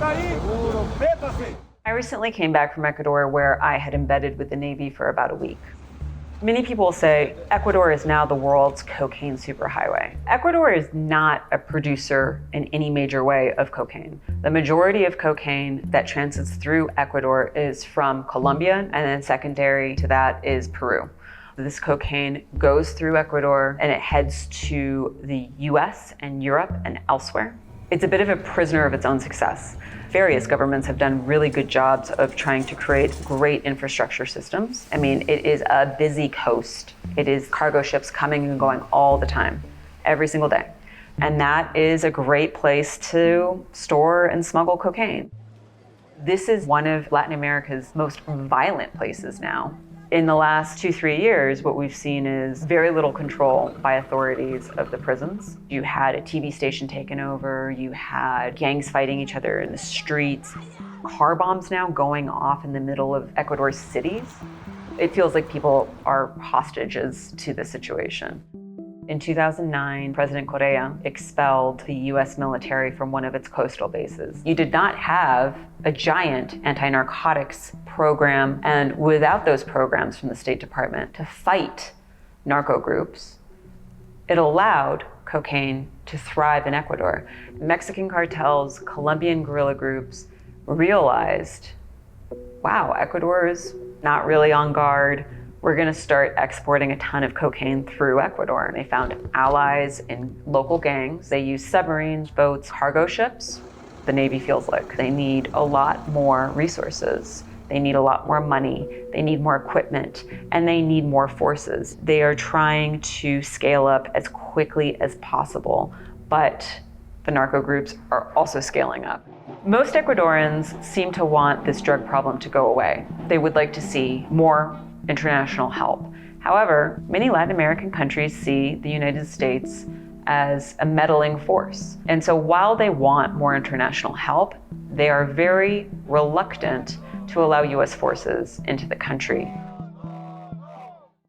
I recently came back from Ecuador where I had embedded with the Navy for about a week. Many people say Ecuador is now the world's cocaine superhighway. Ecuador is not a producer in any major way of cocaine. The majority of cocaine that transits through Ecuador is from Colombia, and then secondary to that is Peru. This cocaine goes through Ecuador and it heads to the US and Europe and elsewhere. It's a bit of a prisoner of its own success. Various governments have done really good jobs of trying to create great infrastructure systems. I mean, it is a busy coast. It is cargo ships coming and going all the time, every single day. And that is a great place to store and smuggle cocaine. This is one of Latin America's most violent places now. In the last 2-3 years, what we've seen is very little control by authorities of the prisons. You had a TV station taken over, you had gangs fighting each other in the streets, car bombs now going off in the middle of Ecuador's cities. It feels like people are hostages to the situation. In 2009, President Correa expelled the US military from one of its coastal bases. You did not have a giant anti-narcotics program, and without those programs from the State Department to fight narco groups, it allowed cocaine to thrive in Ecuador. Mexican cartels, Colombian guerrilla groups realized, wow, Ecuador is not really on guard. We're going to start exporting a ton of cocaine through Ecuador. And they found allies in local gangs. They use submarines, boats, cargo ships. The Navy feels like they need a lot more resources. They need a lot more money. They need more equipment, and they need more forces. They are trying to scale up as quickly as possible, but the narco groups are also scaling up. Most Ecuadorians seem to want this drug problem to go away. They would like to see more international help. However, many Latin American countries see the United States as a meddling force. And so while they want more international help, they are very reluctant to allow US forces into the country.